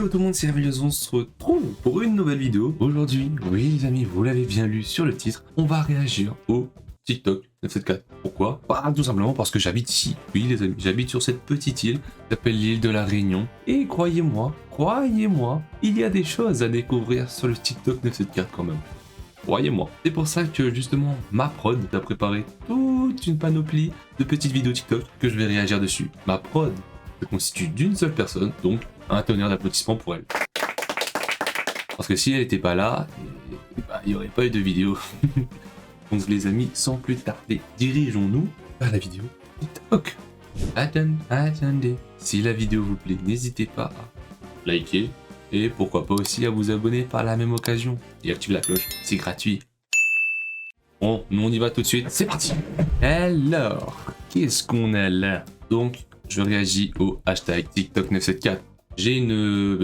Yo tout le monde, c'est Merveilleuse, on se retrouve pour une nouvelle vidéo. Aujourd'hui, oui les amis, vous l'avez bien lu sur le titre, on va réagir au TikTok 974. Pourquoi? Bah, tout simplement parce que j'habite ici. Oui les amis, j'habite sur cette petite île qui s'appelle l'île de la Réunion. Et croyez-moi, il y a des choses à découvrir sur le TikTok 974 quand même. Croyez-moi. C'est pour ça que justement ma prod a préparé toute une panoplie de petites vidéos TikTok que je vais réagir dessus. Ma prod se constitue d'une seule personne, donc un tonnerre d'applaudissements pour elle. Parce que si elle n'était pas là, il n'y aurait pas eu de vidéo. Donc les amis, sans plus tarder, dirigeons-nous vers la vidéo TikTok. Attendez, si la vidéo vous plaît, n'hésitez pas à liker et pourquoi pas aussi à vous abonner par la même occasion. Et activez la cloche, c'est gratuit. Bon, nous on y va tout de suite, c'est parti. Alors, qu'est-ce qu'on a là? Donc, je réagis au hashtag TikTok 974. J'ai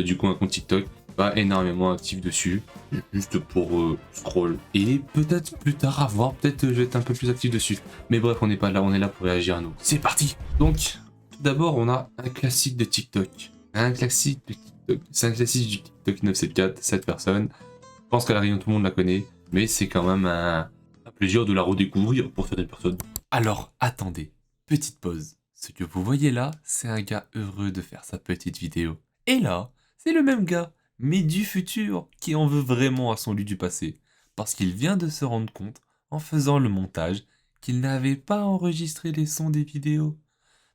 du coup un compte TikTok, pas énormément actif dessus, juste pour scroll. Et peut-être plus tard à voir, peut-être je vais être un peu plus actif dessus. Mais bref, on n'est pas là, on est là pour réagir à nous. C'est parti. Donc, tout d'abord, on a un classique de TikTok. Un classique de TikTok. C'est un classique du TikTok 974, cette personne. Je pense qu'à la Réunion, tout le monde la connaît, mais c'est quand même un plaisir de la redécouvrir pour certaines personnes. Alors, attendez, petite pause. Ce que vous voyez là, c'est un gars heureux de faire sa petite vidéo. Et là, c'est le même gars, mais du futur, qui en veut vraiment à son lui du passé. Parce qu'il vient de se rendre compte, en faisant le montage, qu'il n'avait pas enregistré les sons des vidéos.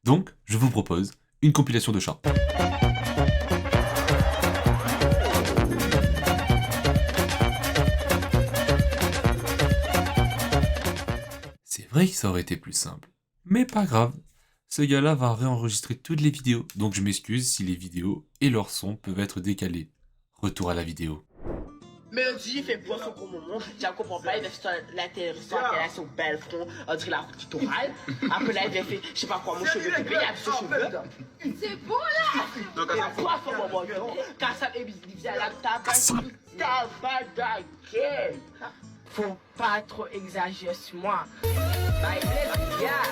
Donc, je vous propose une compilation de chats. C'est vrai que ça aurait été plus simple, mais pas grave. Ce gars-là va réenregistrer toutes les vidéos, donc je m'excuse si les vidéos et leurs sons peuvent être décalés. Retour à la vidéo. Mélodie fait poisson comme moment, tu comprends pas, il va faire l'intéressant sur bel front, on dirait la route littorale. Après là, il va faire, je sais pas quoi, mon cheveu coupé, il a ses cheveux. C'est bon là! Donc, à poisson moment, Kassam et Bizzy à la table, tabadaké. Faut pas trop exagérer sur moi. Bye, yeah.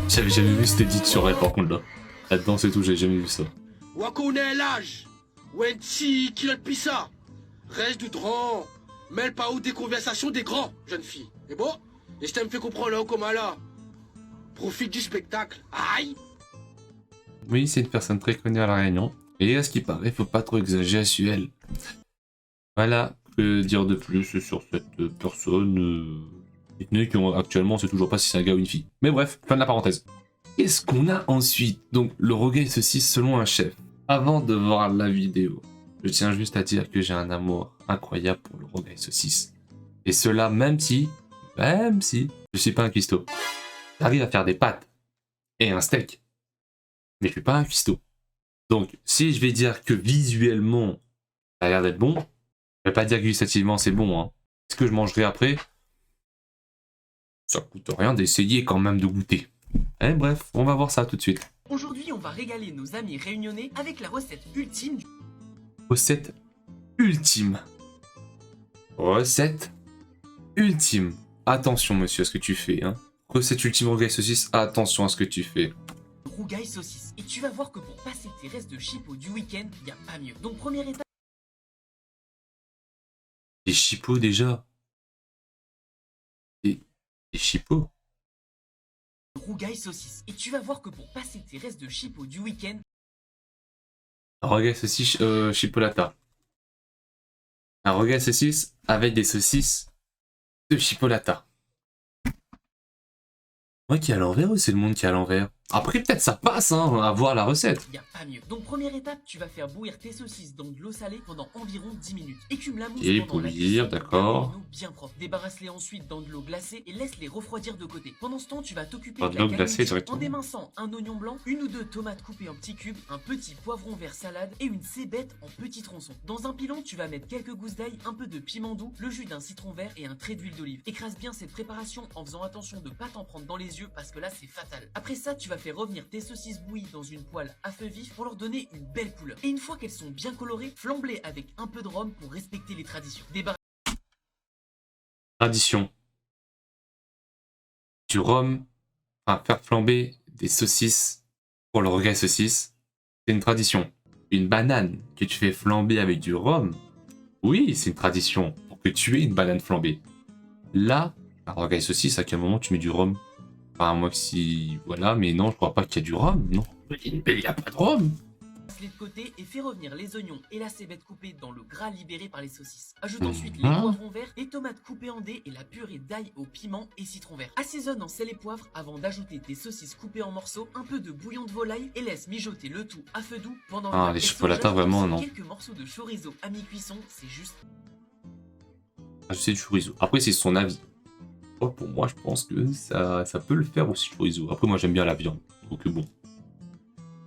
J'avais jamais vu cette edit sur elle par contre là. La danse et tout, j'avais jamais vu ça. Wakone l'âge, Wenti qui le pissa, reste du drôle, mêle pas ou des conversations des grands, jeune fille. Et bon, et je t'aime fait comprendre là comme là. Profite du spectacle, aïe. Oui, c'est une personne très connue à La Réunion. Et à ce qui paraît, faut pas trop exagérer sur elle. Voilà, que dire de plus sur cette personne qui actuellement on sait toujours pas si c'est un gars ou une fille. Mais bref, fin de la parenthèse. Qu'est-ce qu'on a ensuite? Donc le rogaille saucisse selon un chef. Avant de voir la vidéo, je tiens juste à dire que j'ai un amour incroyable pour le rogaille saucisse. Et cela même si je suis pas un cuistot. J'arrive à faire des pâtes et un steak, mais je suis pas un cuistot. Donc si je vais dire que visuellement ça a l'air d'être bon, je vais pas dire que gustativement c'est bon. Hein. Est-ce que je mangerai après? Ça coûte rien d'essayer quand même de goûter. Et bref, on va voir ça tout de suite. Aujourd'hui, on va régaler nos amis réunionnais avec la recette ultime. Recette ultime. Recette ultime. Attention monsieur à ce que tu fais. Hein. Recette ultime rogaille saucisse, attention à ce que tu fais. Rougaille saucisse. Et tu vas voir que pour passer tes restes de chipot du week-end, y a pas mieux. Donc première étape. Des chipots déjà. Des chipots. Rougaille saucisse. Et tu vas voir que pour passer tes restes de chipot du week-end. Rogaille saucisse chipolata. Un rogaille saucisse avec des saucisses de chipolata. Moi qui est à l'envers ou c'est le monde qui est à l'envers? Après peut-être ça passe hein, à voir la recette. Y a pas mieux. Donc première étape, tu vas faire bouillir tes saucisses dans de l'eau salée pendant environ 10 minutes. Écume la mousse Et pendant la bouillir, cuisson pour d'accord. garder une eau bien propre. Débarrasse-les ensuite dans de l'eau glacée et laisse-les refroidir de côté. Pendant ce temps, tu vas t'occuper Dans de de la l'eau glacée garniture en directement. déminçant un oignon blanc, une ou deux tomates coupées en petits cubes, un petit poivron vert salade et une cébette en petits tronçons. Dans un pilon, tu vas mettre quelques gousses d'ail, un peu de piment doux, le jus d'un citron vert et un trait d'huile d'olive. Écrase bien cette préparation en faisant attention de pas t'en prendre dans les yeux parce que là c'est fatal. Après ça, tu vas faire revenir tes saucisses bouillies dans une poêle à feu vif pour leur donner une belle couleur. Et une fois qu'elles sont bien colorées, flambe-les avec un peu de rhum pour respecter les traditions. Tradition. Du rhum, enfin faire flamber des saucisses pour le rogaille saucisse, c'est une tradition. Une banane que tu fais flamber avec du rhum, oui, c'est une tradition pour que tu aies une banane flambée. Là, un rogaille saucisse, à quel moment tu mets du rhum? Enfin, moi que si... Voilà, mais non, je crois pas qu'il y a du rhum, non. Il n'y a pas de rhum. Passe-les de côté et fais revenir les oignons et la cébette coupée dans le gras libéré par les saucisses. Ajoute ensuite les poivrons verts, les tomates coupées en dés et la purée d'ail au piment et citron vert. Assaisonne en sel et poivre avant d'ajouter tes saucisses coupées en morceaux, un peu de bouillon de volaille et laisse mijoter le tout à feu doux pendant Ah, les chipolatas, vraiment, non. Quelques morceaux de chorizo à mi-cuisson, c'est juste... Ah, je sais du chorizo. Après, c'est son avis. Oh, pour moi, je pense que ça peut le faire aussi, chorizo. Après, moi, j'aime bien la viande. Donc bon.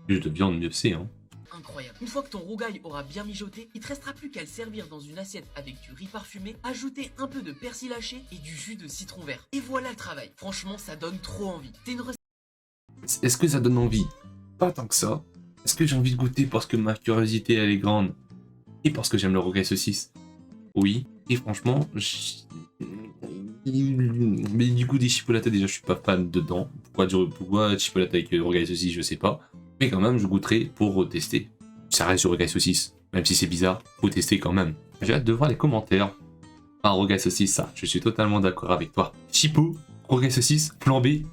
Plus de viande, mieux c'est, hein. Incroyable. Une fois que ton rougail aura bien mijoté, il te restera plus qu'à le servir dans une assiette avec du riz parfumé, ajouter un peu de persil haché et du jus de citron vert. Et voilà le travail. Franchement, ça donne trop envie. C'est une recette. Est-ce que ça donne envie? Pas tant que ça. Est-ce que j'ai envie de goûter parce que ma curiosité, elle est grande? Et parce que j'aime le rogaille saucisse? Oui. Et franchement, mais du coup, des chipolatas, déjà, je suis pas fan dedans. Pourquoi chipolata avec rogaille saucisse, je sais pas. Mais quand même, je goûterai pour tester. Ça reste sur rogaille saucisse. Même si c'est bizarre, faut tester quand même. J'ai hâte de voir les commentaires. Ah, rogaille saucisse, ça, je suis totalement d'accord avec toi. Chipo, rogaille saucisse, flambé.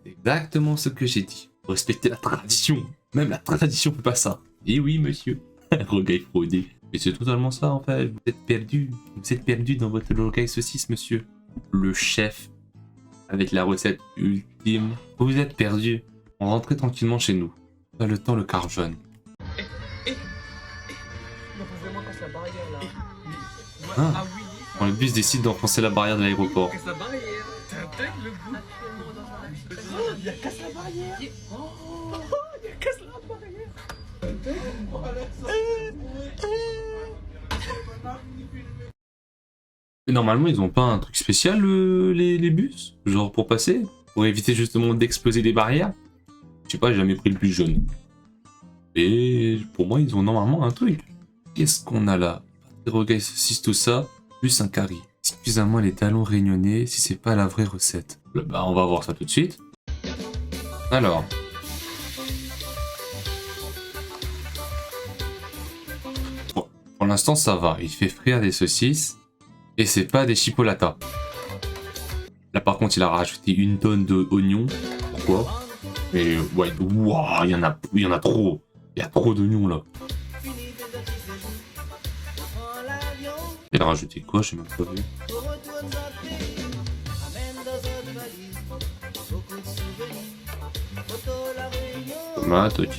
C'est exactement ce que j'ai dit. Faut respecter la tradition. Même la tradition fait pas ça. Et oui, monsieur. Rogaille fraudé. Mais c'est totalement ça, en fait. Vous êtes perdu. Vous êtes perdu dans votre rogaille saucisse, monsieur. Le chef, avec la recette ultime. Vous êtes perdu. On rentrait tranquillement chez nous. Pas le temps, le quart jaune. Vraiment casse la barrière là. Ah. Ah oui. Quand le bus décide d'enfoncer la barrière de l'aéroport. Casse la barrière. T'intègres le goût. Oh, il y a casse la barrière. Oh, il y a casse la barrière. Mais normalement, ils ont pas un truc spécial, les bus? Genre pour passer? Pour éviter justement d'exploser des barrières? Je sais pas, j'ai jamais pris le bus jaune. Et pour moi, ils ont normalement un truc. Qu'est-ce qu'on a là? Des rogailles saucisses, tout ça, plus un curry. Suffisamment les talons réunionnés si c'est pas la vraie recette. Bah, on va voir ça tout de suite. Alors. Bon, pour l'instant, ça va. Il fait frire des saucisses. Et c'est pas des chipolatas. Là, par contre, il a rajouté une tonne d'oignons. Pourquoi? Mais ouais, wow, il y en a trop. Il y a trop d'oignons là. Il a rajouté quoi? Je sais même pas vu. Tomate, ok.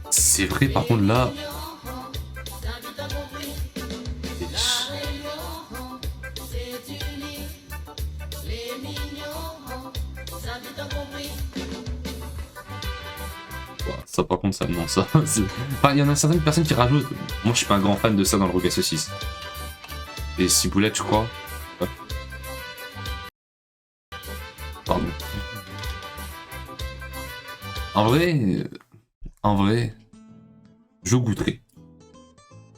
C'est vrai, par contre là. Ça par contre ça non ça. Enfin il y en a certaines personnes qui rajoutent. Moi je suis pas un grand fan de ça dans le rogaille saucisse. Les ciboulettes je crois. Ouais. Pardon. En vrai, je goûterai.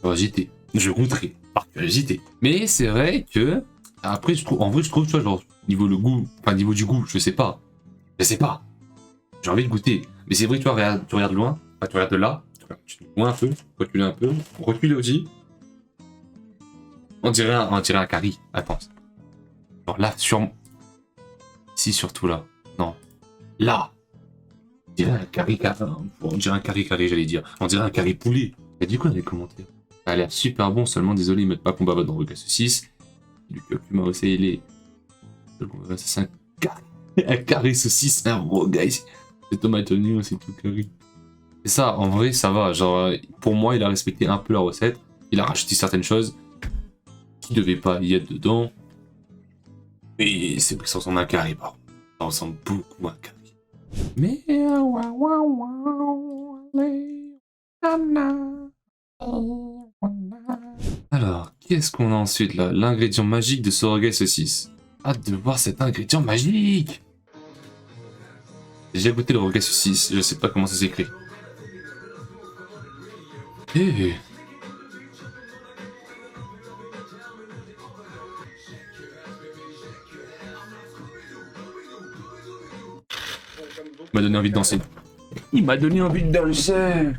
Curiosité. Je goûterai par curiosité. Mais c'est vrai que après je trouve tu vois genre niveau le goût, enfin niveau du goût, je sais pas. J'ai envie de goûter. Mais c'est vrai que tu regardes loin, enfin, tu regardes de là, tu loin un peu, reculer un peu, reculer aussi. On dirait un curry. Attends. Alors là, ici surtout là. Non. Là. On dirait un curry, j'allais dire. On dirait un curry poulet. Il a dit quoi dans les commentaires? Ça a l'air super bon, seulement désolé, ils mettent pas qu'on bavette dans le rogaille saucisse. Du curcuma aussi, il est. C'est un curry saucisse, un rogaille. Les tomates oignons, c'est tout curry. Et ça, en vrai, ça va. Genre, pour moi, il a respecté un peu la recette. Il a rajouté certaines choses qui ne devaient pas y être dedans. Et c'est vrai que ça ressemble à un curry, par contre. Ça ressemble beaucoup à un curry. Mais... Alors, qu'est-ce qu'on a ensuite là? L'ingrédient magique de ce rogaille saucisse. Hâte de voir cet ingrédient magique! J'ai déjà goûté le rogaille saucisse, je sais pas comment ça s'écrit. Eh. Il m'a donné envie de danser. Il m'a donné envie de danser.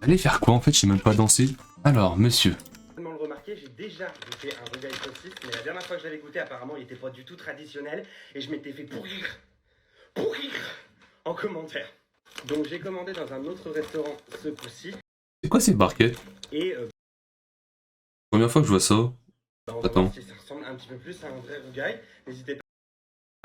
Allez faire quoi en fait? Je sais même pas danser. Alors, monsieur. Comment le remarquer, j'ai déjà goûté un rogaille saucisse, mais la dernière fois que je l'avais goûté, apparemment, il était pas du tout traditionnel, et je m'étais fait pourrir en commentaire. Donc j'ai commandé dans un autre restaurant ce coup-ci, C'est quoi ces barquettes? et Première fois que je vois ça. on va Attends. voir si ça ressemble un petit peu plus à un vrai rogaille. N'hésitez pas.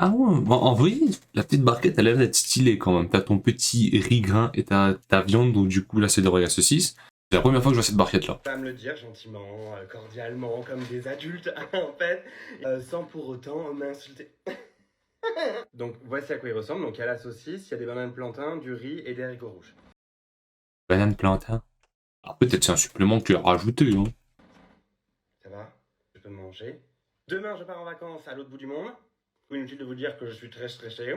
Ah ouais, bon, en vrai, la petite barquette, elle a l'air d'être stylée quand même. T'as ton petit riz grain et ta viande, donc du coup là c'est de rogaille saucisse. C'est la première fois que je vois cette barquette là. À me le dire gentiment, cordialement, comme des adultes, en fait, sans pour autant m'insulter. Donc voici à quoi il ressemble. Donc il y a la saucisse, il y a des bananes plantains, du riz et des haricots rouges. Banane plantain. Ah, peut-être c'est un supplément que tu as rajouté, hein. Ça va, je peux manger. Demain je pars en vacances à l'autre bout du monde. Inutile de vous dire que je suis très stressé.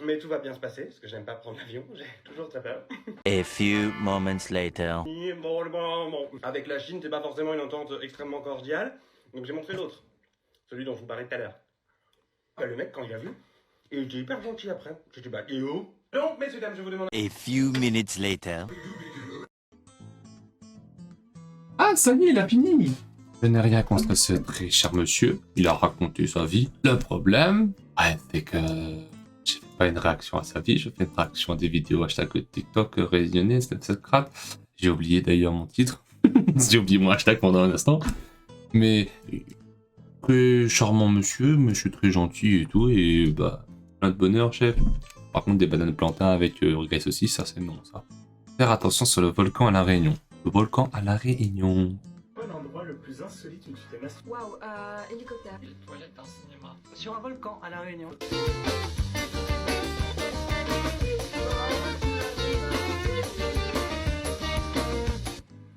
Mais tout va bien se passer, parce que j'aime pas prendre l'avion, j'ai toujours très peur. A few moments later. Bon. Avec la Chine, c'est pas forcément une entente extrêmement cordiale, donc j'ai montré l'autre. Celui dont je vous parlais tout à l'heure. Bah, le mec, quand il a vu, il était hyper gentil après. J'étais bah, et oh. Donc, messieurs, dames, je vous demande... A few minutes later. Ah, ça y est, il a fini. Je n'ai rien contre ce très cher monsieur. Il a raconté sa vie. Le problème, c'est que je fais pas une réaction à sa vie, je fais une réaction à des vidéos hashtag TikTok réunionnais, Snapchat. J'ai oublié d'ailleurs mon titre. J'ai oublié mon hashtag pendant un instant. Mais très charmant monsieur très gentil et tout, et bah plein de bonheur chef. Par contre des bananes plantains avec rogaille saucisse, ça c'est non ça. Faire attention sur le volcan à la Réunion. Le volcan à la Réunion. L'endroit le plus insolite où tu t'es masturbé. Waouh, hélicoptère. Les toilettes d'un cinéma. Sur un volcan à La Réunion.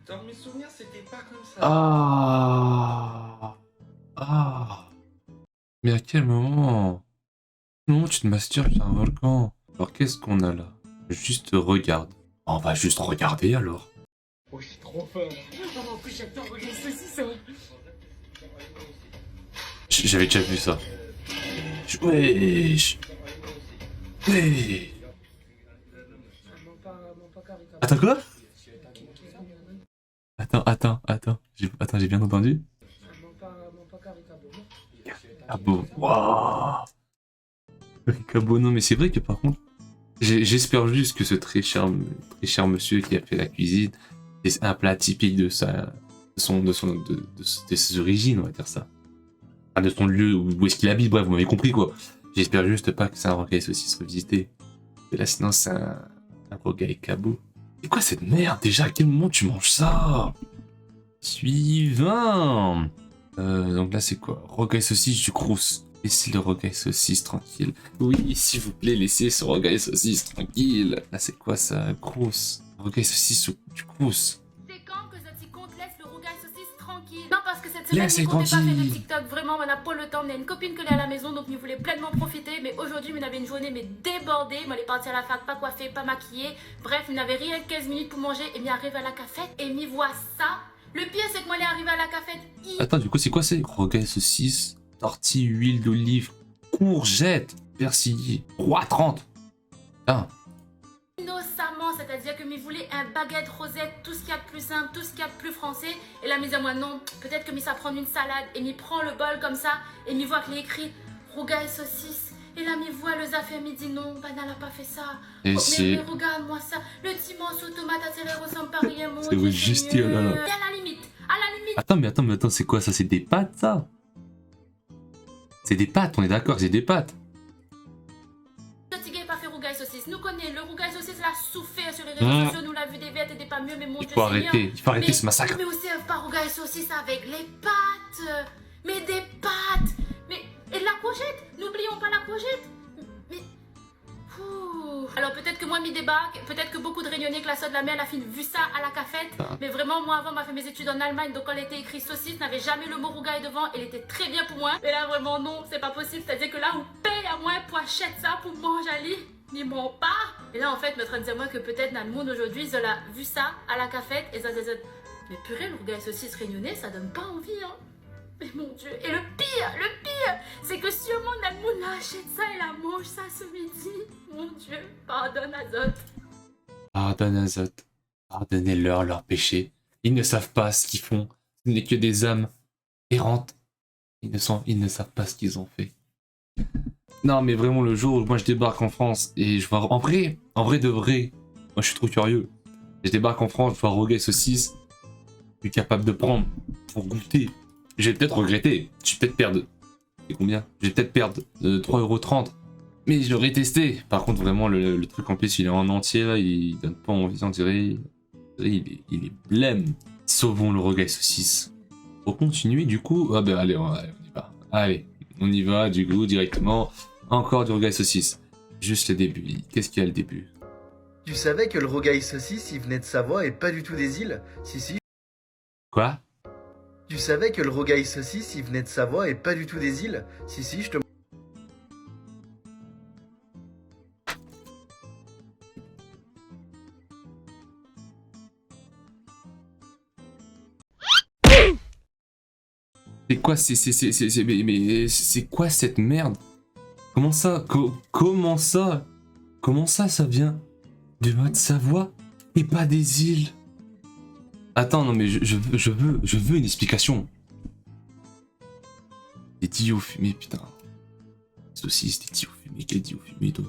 Dans mes souvenirs, c'était pas comme ça. Ah. Mais à quel moment? Non, tu te masturbes sur un volcan. Alors qu'est-ce qu'on a là? Juste regarde. On va juste regarder alors. Oh, c'est trop fort. Oh, en plus, j'adore regarder saucisse. J'avais déjà vu ça. Wesh. Wesh. Attends quoi? Attends. J'ai bien entendu? Ah bon. Waouh. Ricabo, non mais c'est vrai que par contre, j'espère juste que ce très cher monsieur qui a fait la cuisine, c'est un plat typique de ses origines, on va dire ça. Enfin, de son lieu où est-ce qu'il habite, bref, vous m'avez compris quoi. J'espère juste pas que c'est un rogaille saucisse revisité. Et là sinon c'est un rogaille cabot. C'est quoi cette merde déjà? À quel moment tu manges ça? Suivant. Donc là c'est quoi? Rogaille saucisse du crous. Laissez le rogaille saucisse tranquille. Oui, s'il vous plaît, laissez ce rogaille saucisse tranquille. Là c'est quoi ça? Crous. Rogaille saucisse du crous. C'est quand que ce petit compte laisse le rogaille saucisse tranquille? Non, parce que cette semaine, Laissez il comptait pas faire de tranquille. TikTok. Vraiment, on n'a pas le temps. On a une copine qui est à la maison, donc il voulait pleinement profiter. Mais aujourd'hui, on avait une journée mais débordée. On est parti à la fac, pas coiffée, pas maquillée. Bref, on n'avait rien que 15 minutes pour manger. Et m'y arrive à la cafette et m'y voit ça. Le pire, c'est que moi, elle est arrivée à la cafette. Attends, du coup, c'est quoi c'est? Rogaille saucisse, tortille, huile d'olive, courgette, persillé, roi 30. Putain. Innocemment, c'est-à-dire que m'y voulait un baguette rosette, tout ce qu'il y a de plus simple, tout ce qu'il y a de plus français. Et là, m'y dit, moi, non, peut-être que m'y ça prendre une salade. Et m'y prend le bol comme ça. Et m'y voit qu'il est écrit rogaille saucisse. Et là, m'y voit le zafé, m'y dit non, bah, elle n'a pas fait ça. Et Oh, c'est. mais regarde-moi ça, le petit morceau de tomate à serrer ressemble pas à rien, mon C'est Dieu, juste, Seigneur. oh là là. Et à la limite, Attends, c'est quoi ça? C'est des pâtes ça? C'est des pâtes, on est d'accord, c'est des pâtes. le tigre pas fait rougaille saucisse. Nous connaissons le rougaille saucisse, l'a souffert sur les réseaux sociaux, nous l'a vu des vertes et des pas mieux, mais mon Il Dieu, faut Seigneur. arrêter ce massacre. Mais aussi pas rougaille saucisse avec les pâtes. Mais des pâtes. Mais et de la courgette. N'oublions pas la courgette. Mais ouh. Alors peut-être que moi m'y débarque, peut-être que beaucoup de Réunionnais classés de la mer la fin vu ça à la cafette. Mais vraiment moi avant m'a fait mes études en Allemagne, donc quand elle était écrit saucisse, n'avait jamais le mot rougaille devant, elle était très bien pour moi. Mais là vraiment non, c'est pas possible, c'est-à-dire que là on paye à moins pour acheter ça pour manger à lit. Ni mon pas. Et là en fait, me train de dire moi que peut-être dans le monde aujourd'hui, ils ont vu ça à la cafette et ça se dit mais purée, le rougaille saucisse réunionnais, ça donne pas envie hein. Mais mon Dieu, et le pire, c'est que sûrement dans le Mon achète ça et la mange ça ce midi. Mon Dieu, pardonne Azote. Pardonne Azote. Pardonnez-leur leurs péchés. Ils ne savent pas ce qu'ils font. Ce n'est que des âmes errantes. Ils ne savent pas ce qu'ils ont fait. Non, mais vraiment, le jour où moi je débarque en France et je vois. En vrai de vrai, moi je suis trop curieux. Je débarque en France, je vois Rogaille Saucisse. Je suis capable de prendre pour goûter. Je vais peut-être regretter. Je vais peut-être perdre. C'est combien? Je vais peut-être perdre 3,30 €. Mais je l'aurais testé. Par contre, vraiment, le truc en plus, il est en entier là. Il donne pas envie, on dirait. Il est blême. Sauvons le Rogaille Saucisse. Pour continuer, du coup. Ah ben allez, on y va. Allez, on y va, du coup, directement. Encore du Rogaille Saucisse. Juste le début. Qu'est-ce qu'il y a le début? Tu savais que le Rogaille Saucisse, il venait de Savoie et pas du tout des îles? Si. Quoi? Tu savais que le Rogaille Saucisse, il venait de Savoie et pas du tout des îles? Si, je te... C'est quoi, mais c'est quoi cette merde? Comment ça, comment ça vient du Haute-Savoie et pas des îles? Attends, non mais je veux une explication. Des dios fumés, putain. Saucisse, des dios fumés, quel dios fumé toi?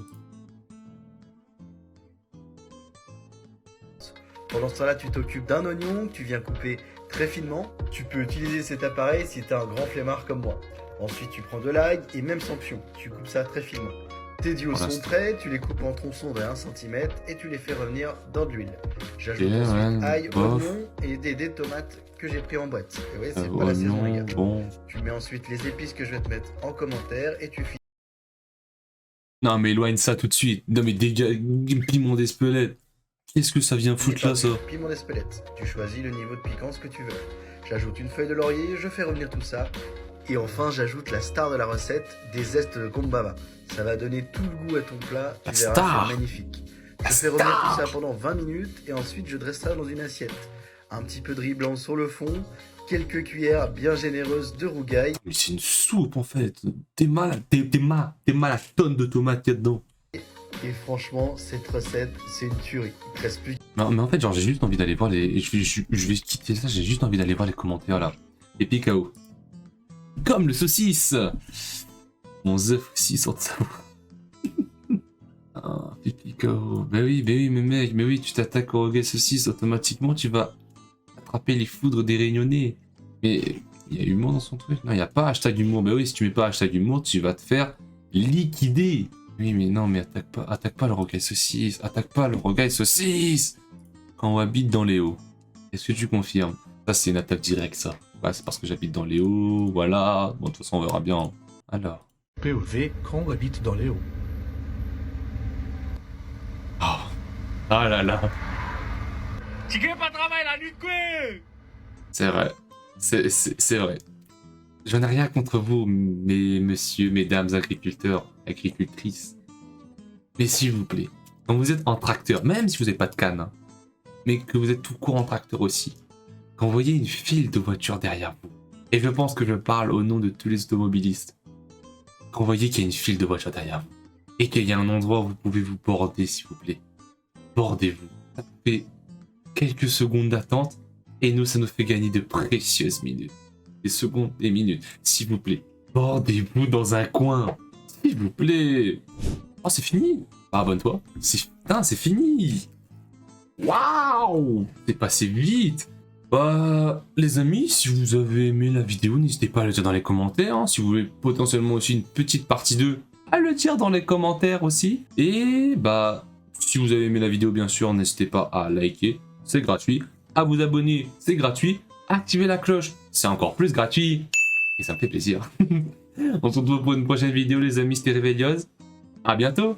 Pendant ce temps-là, tu t'occupes d'un oignon que tu viens couper très finement. Tu peux utiliser cet appareil si t'es un grand flemmard comme moi. Ensuite, tu prends de l'ail et même sans pion, tu coupes ça très finement. Tes dios sont prêts, tu les coupes en tronçons de 1 cm et tu les fais revenir dans de l'huile. J'ajoute ensuite ail, oignon et des tomates que j'ai pris en boîte. Et oui, c'est pas la saison, les gars. Bon. Tu mets ensuite les épices que je vais te mettre en commentaire et tu finis. Non mais éloigne ça tout de suite. Non mais dégage, piment d'Espelette. Qu'est-ce que ça vient foutre là, ça? Piment d'Espelette. Tu choisis le niveau de piquance que tu veux. J'ajoute une feuille de laurier, je fais revenir tout ça. Et enfin, j'ajoute la star de la recette, des zestes de kombava. Ça va donner tout le goût à ton plat. Tu verras, c'est magnifique. Je fais revenir tout ça pendant 20 minutes et ensuite je dresse ça dans une assiette. Un petit peu de riz blanc sur le fond, quelques cuillères bien généreuses de rougail. Mais c'est une soupe en fait. T'es malade, t'es mal à tonne de tomates qu'il y a dedans. Et franchement, cette recette, c'est une tuerie. Il reste plus. Non, mais en fait, genre, j'ai juste envie d'aller voir les. Je vais quitter ça, j'ai juste envie d'aller voir les commentaires là. Et puis KO. Comme le saucisse! Mon œuf aussi sort de sa voix. Ah, pipi KO. Bah oui, mais mec, mais oui, tu t'attaques au Rogaille Saucisse, automatiquement tu vas attraper les foudres des Réunionnais. Mais il y a humour dans son truc? Non, il n'y a pas hashtag humour. Bah oui, si tu mets pas hashtag humour, tu vas te faire liquider. Oui, mais non, mais attaque pas le Rogaille Saucisse. Attaque pas le Rogaille Saucisse! Quand on habite dans les hauts. Est-ce que tu confirmes? Ça, c'est une attaque directe, ça. Ouais, c'est parce que j'habite dans les hauts, voilà. Bon, de toute façon, on verra bien. Alors. POV quand on habite dans les hauts. Oh. Ah là là. Tu gagnes pas de travail la nuit, quoi? C'est vrai. C'est vrai. Je n'ai rien contre vous, messieurs, mesdames, agriculteurs, agricultrices. Mais s'il vous plaît, quand vous êtes en tracteur, même si vous n'avez pas de canne, hein, mais que vous êtes tout court en tracteur aussi, quand vous voyez une file de voitures derrière vous, et je pense que je parle au nom de tous les automobilistes, quand vous voyez qu'il y a une file de voitures derrière vous, et qu'il y a un endroit où vous pouvez vous border, s'il vous plaît, bordez-vous. Ça fait quelques secondes d'attente, et nous, ça nous fait gagner de précieuses minutes. Des secondes et minutes, s'il vous plaît. Bordez-vous dans un coin, s'il vous plaît. Oh, c'est fini. Ah, abonne-toi. Putain, c'est fini. Waouh, c'est passé vite. Bah, les amis, si vous avez aimé la vidéo, n'hésitez pas à le dire dans les commentaires. Hein. Si vous voulez potentiellement aussi une petite partie 2, à le dire dans les commentaires aussi. Et bah, si vous avez aimé la vidéo, bien sûr, n'hésitez pas à liker, c'est gratuit. À vous abonner, c'est gratuit. Activez la cloche, c'est encore plus gratuit. Et ça me fait plaisir. On se retrouve pour une prochaine vidéo, les amis, c'était Réveillose. À bientôt.